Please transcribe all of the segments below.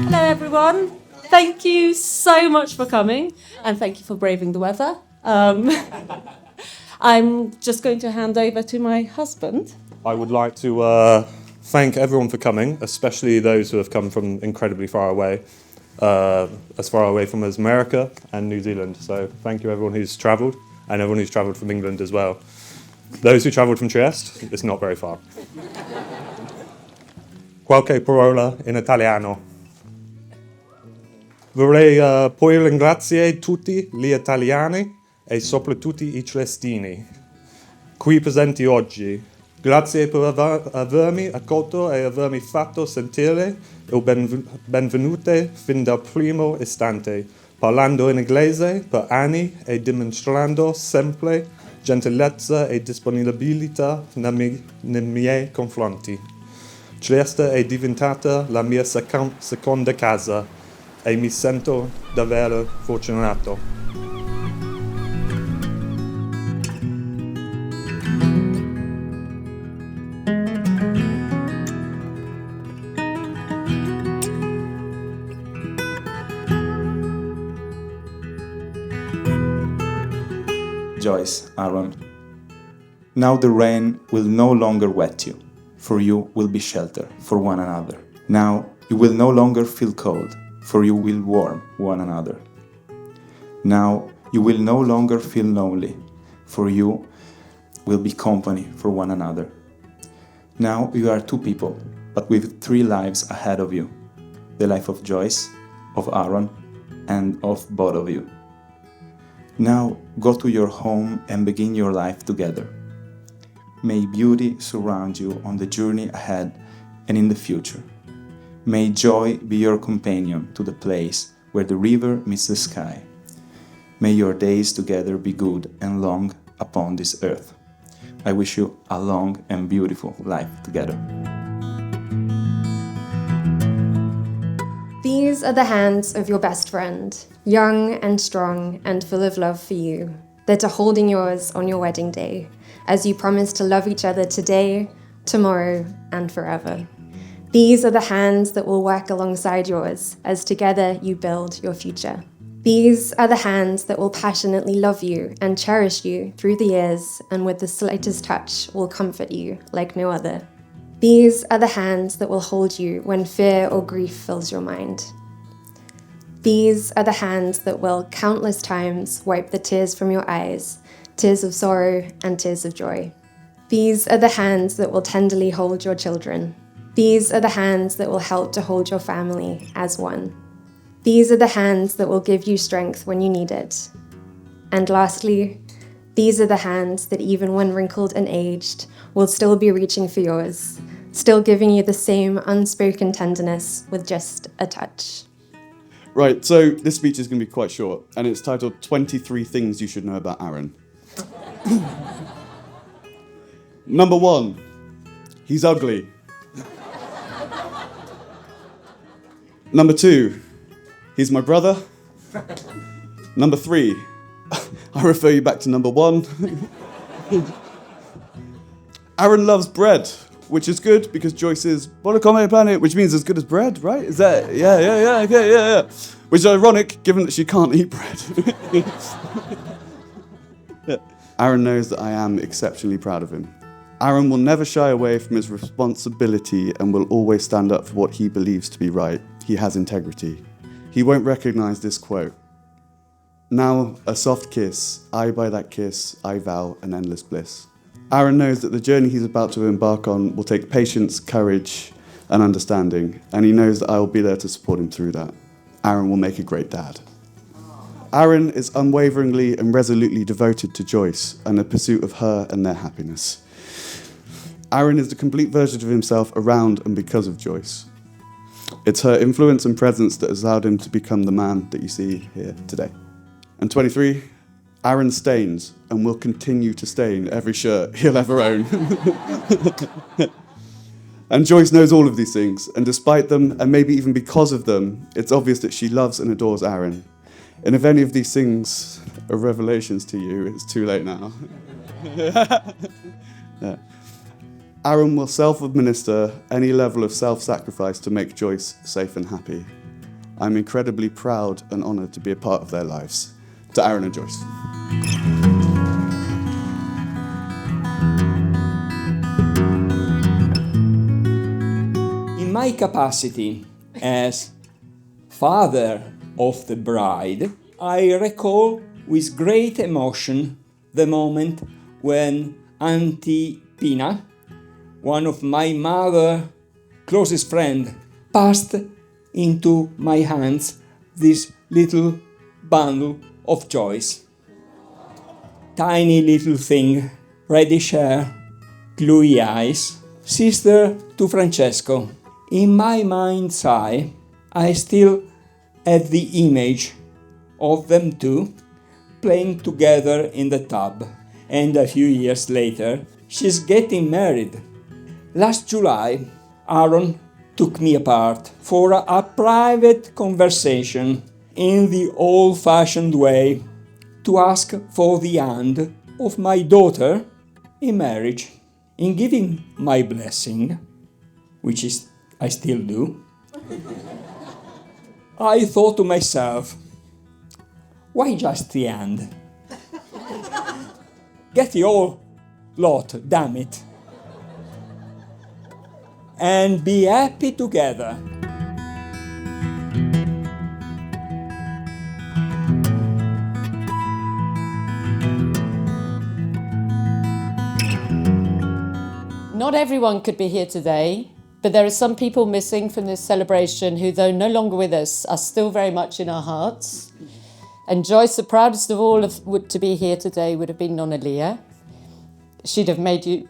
Hello everyone. Thank you so much for coming and thank you for braving the weather. I'm just going to hand over to my husband. I would like to thank everyone for coming, especially those who have come from incredibly far away, as far away from as America and New Zealand. So thank you everyone who's travelled and everyone who's travelled from England as well. Those who travelled from Trieste, it's not very far. Qualche parola in italiano. Vorrei poi ringraziare tutti gli italiani e soprattutto i triestini qui presenti oggi. Grazie per avermi accolto e avermi fatto sentire il benvenute fin dal primo istante, parlando in inglese per anni e dimostrando sempre gentilezza e disponibilità nei miei confronti. Trieste è diventata la mia seconda casa e mi sento davvero fortunato. Joyce, Aaron. Now the rain will no longer wet you, for you will be shelter for one another. Now you will no longer feel cold, for you will warm one another. Now you will no longer feel lonely, for you will be company for one another. Now you are two people, but with three lives ahead of you. The life of Joyce, of Aaron, and of both of you. Now go to your home and begin your life together. May beauty surround you on the journey ahead and in the future. May joy be your companion to the place where the river meets the sky. May your days together be good and long upon this earth. I wish you a long and beautiful life together. These are the hands of your best friend, young and strong and full of love for you, that are holding yours on your wedding day, as you promise to love each other today, tomorrow, and forever. These are the hands that will work alongside yours as together you build your future. These are the hands that will passionately love you and cherish you through the years and with the slightest touch will comfort you like no other. These are the hands that will hold you when fear or grief fills your mind. These are the hands that will countless times wipe the tears from your eyes, tears of sorrow and tears of joy. These are the hands that will tenderly hold your children. These are the hands that will help to hold your family as one. These are the hands that will give you strength when you need it. And lastly, these are the hands that even when wrinkled and aged, will still be reaching for yours, still giving you the same unspoken tenderness with just a touch. Right, so this speech is going to be quite short, and it's titled 23 Things You Should Know About Aaron. Number 1, he's ugly. Number 2, he's my brother. Number 3, I refer you back to number 1. Aaron loves bread, which is good because Joyce is buona come pane, which means as good as bread, right? Is that, yeah. Which is ironic, given that she can't eat bread. Yeah. Aaron knows that I am exceptionally proud of him. Aaron will never shy away from his responsibility and will always stand up for what he believes to be right. He has integrity. He won't recognize this quote. Now, a soft kiss, I by that kiss, I vow an endless bliss. Aaron knows that the journey he's about to embark on will take patience, courage, and understanding, and he knows that I will be there to support him through that. Aaron will make a great dad. Aaron is unwaveringly and resolutely devoted to Joyce and the pursuit of her and their happiness. Aaron is the complete version of himself around and because of Joyce. It's her influence and presence that has allowed him to become the man that you see here today. And 23, Aaron stains and will continue to stain every shirt he'll ever own. And Joyce knows all of these things, and despite them, and maybe even because of them, it's obvious that she loves and adores Aaron. And if any of these things are revelations to you, it's too late now. Yeah. Aaron will self-administer any level of self-sacrifice to make Joyce safe and happy. I'm incredibly proud and honoured to be a part of their lives. To Aaron and Joyce. In my capacity as father of the bride, I recall with great emotion the moment when Auntie Pina, one of my mother's closest friends, passed into my hands this little bundle of Joyce. Tiny little thing, reddish hair, gluey eyes, sister to Francesco. In my mind's eye, I still have the image of them two playing together in the tub. And a few years later, she's getting married. Last July, Aaron took me apart for a private conversation in the old-fashioned way to ask for the hand of my daughter in marriage. In giving my blessing, which is I still do, I thought to myself, why just the hand? Get the whole lot, damn it. And be happy together. Not everyone could be here today, but there are some people missing from this celebration who, though no longer with us, are still very much in our hearts. And Joyce, the proudest of all to be here today, would have been Nonna Leah. She'd have made you...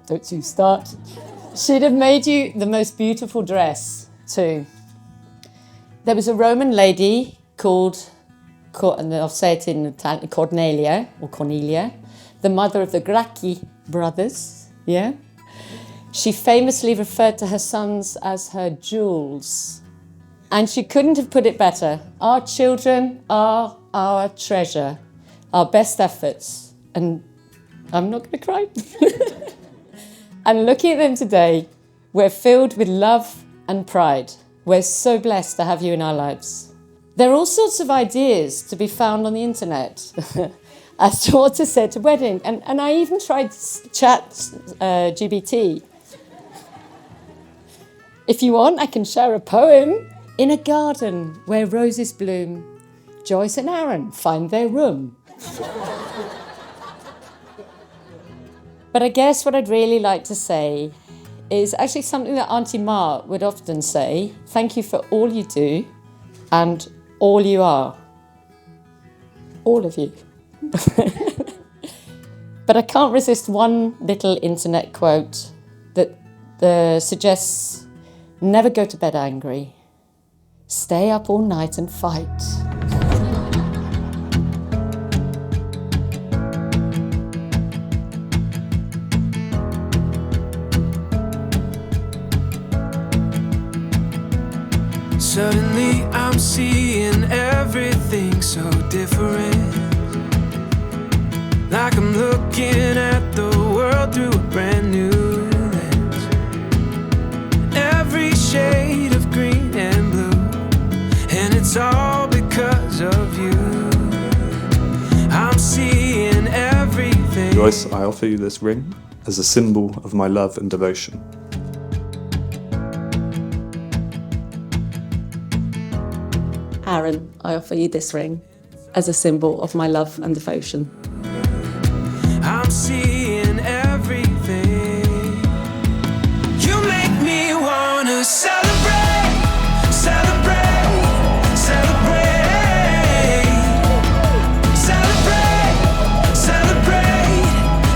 Don't you start. She'd have made you the most beautiful dress, too. There was a Roman lady called, and I'll say it in Italian, Cornelia, the mother of the Gracchi brothers, yeah? She famously referred to her sons as her jewels. And she couldn't have put it better. Our children are our treasure, our best efforts. And I'm not going to cry. And looking at them today, we're filled with love and pride. We're so blessed to have you in our lives. There are all sorts of ideas to be found on the internet as to what to say at a wedding. And I even tried chat GBT. If you want, I can share a poem. In a garden where roses bloom, Joyce and Aaron find their room. But I guess what I'd really like to say is actually something that Auntie Ma would often say. Thank you for all you do and all you are. All of you. But I can't resist one little internet quote that suggests never go to bed angry. Stay up all night and fight. Suddenly I'm seeing everything so different. Like I'm looking at the world through a brand new lens. Every shade of green and blue, and it's all because of you. I'm seeing everything. Joyce, I offer you this ring as a symbol of my love and devotion. Aaron, I offer you this ring as a symbol of my love and devotion. I'm seeing everything. You make me wanna celebrate, celebrate, celebrate, celebrate, celebrate,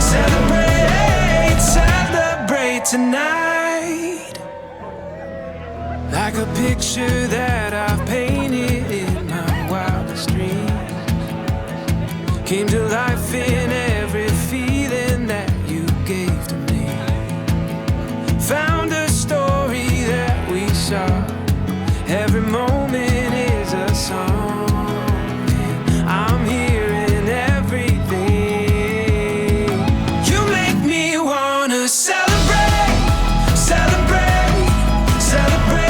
celebrate, celebrate tonight. Like a picture that I've painted in my wildest dreams, came to life in every feeling that you gave to me. Found a story that we saw. Every moment is a song. I'm hearing everything. You make me wanna celebrate, celebrate, celebrate,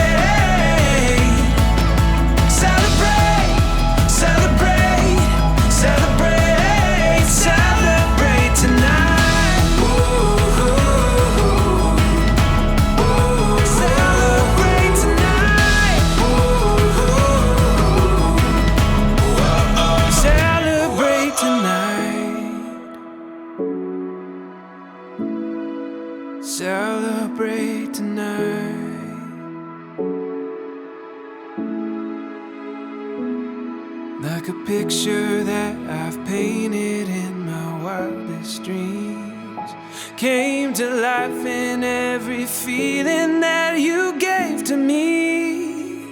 picture that I've painted in my wildest dreams came to life in every feeling that you gave to me.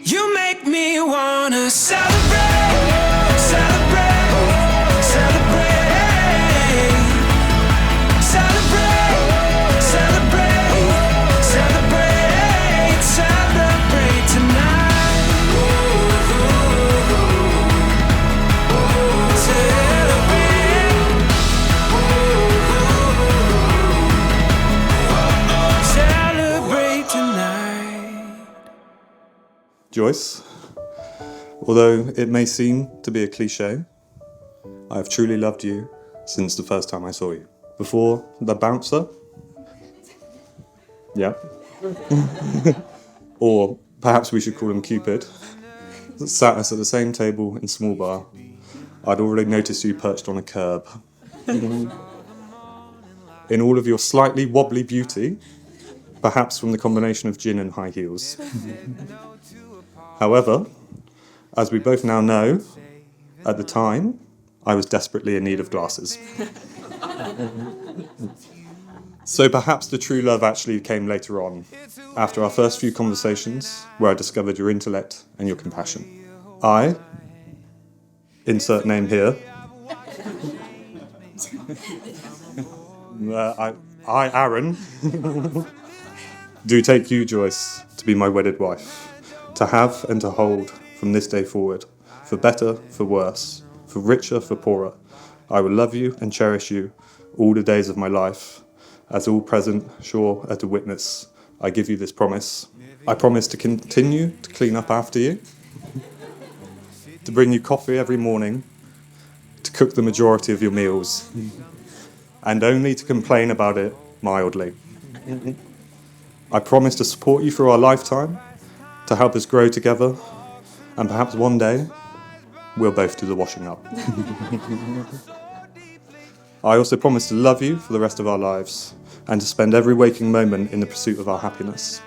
You make me wanna celebrate, celebrate, celebrate, celebrate, celebrate, celebrate, celebrate tonight. Celebrate tonight. Joyce, although it may seem to be a cliche, I have truly loved you since the first time I saw you. Before the bouncer, yeah, or perhaps we should call him Cupid, sat us at the same table in small bar, I'd already noticed you perched on a curb. In all of your slightly wobbly beauty, perhaps from the combination of gin and high heels. However, as we both now know, at the time, I was desperately in need of glasses. So perhaps the true love actually came later on, after our first few conversations, where I discovered your intellect and your compassion. I, insert name here, I, Aaron, do take you, Joyce, to be my wedded wife, to have and to hold from this day forward, for better, for worse, for richer, for poorer. I will love you and cherish you all the days of my life. As all present, sure, at a witness, I give you this promise. I promise to continue to clean up after you, to bring you coffee every morning, to cook the majority of your meals, and only to complain about it mildly. I promise to support you through our lifetime, to help us grow together, and perhaps one day, we'll both do the washing up. I also promise to love you for the rest of our lives, and to spend every waking moment in the pursuit of our happiness.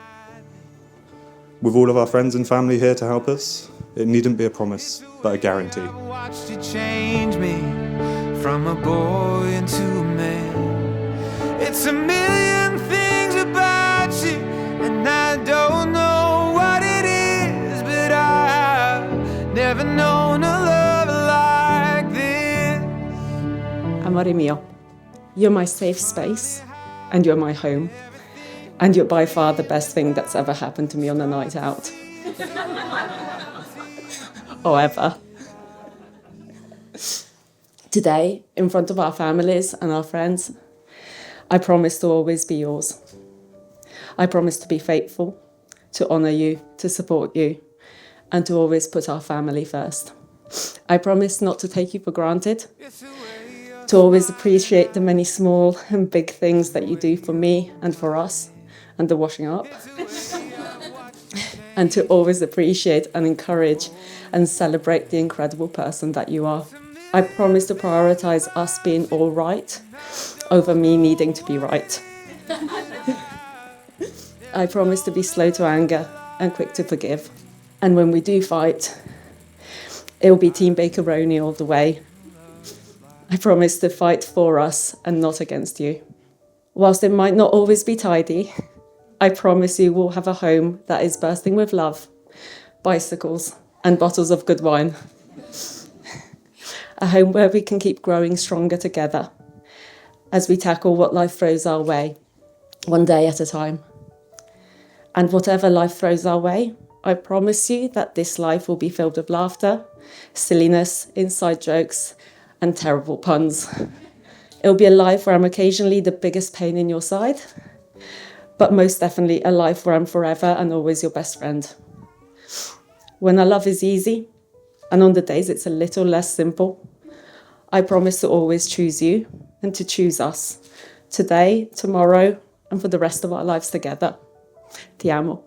With all of our friends and family here to help us, it needn't be a promise, but a guarantee. I watched you change me from a boy into a man. It's a million things about you, and I don't know what it is, but I've never known a love like this. Amore mio, you're my safe space, and you're my home, and you're by far the best thing that's ever happened to me on a night out. Or ever. Today, in front of our families and our friends, I promise to always be yours. I promise to be faithful, to honour you, to support you, and to always put our family first. I promise not to take you for granted, to always appreciate the many small and big things that you do for me and for us, and the washing up. And to always appreciate and encourage and celebrate the incredible person that you are. I promise to prioritise us being all right over me needing to be right. I promise to be slow to anger and quick to forgive. And when we do fight, it will be Team Bakeroni all the way. I promise to fight for us and not against you. Whilst it might not always be tidy, I promise you we'll have a home that is bursting with love, bicycles, and bottles of good wine. A home where we can keep growing stronger together as we tackle what life throws our way, one day at a time. And whatever life throws our way, I promise you that this life will be filled with laughter, silliness, inside jokes, and terrible puns. It'll be a life where I'm occasionally the biggest pain in your side, but most definitely a life where I'm forever and always your best friend. When our love is easy, and on the days it's a little less simple, I promise to always choose you and to choose us, today, tomorrow, and for the rest of our lives together. Ti amo.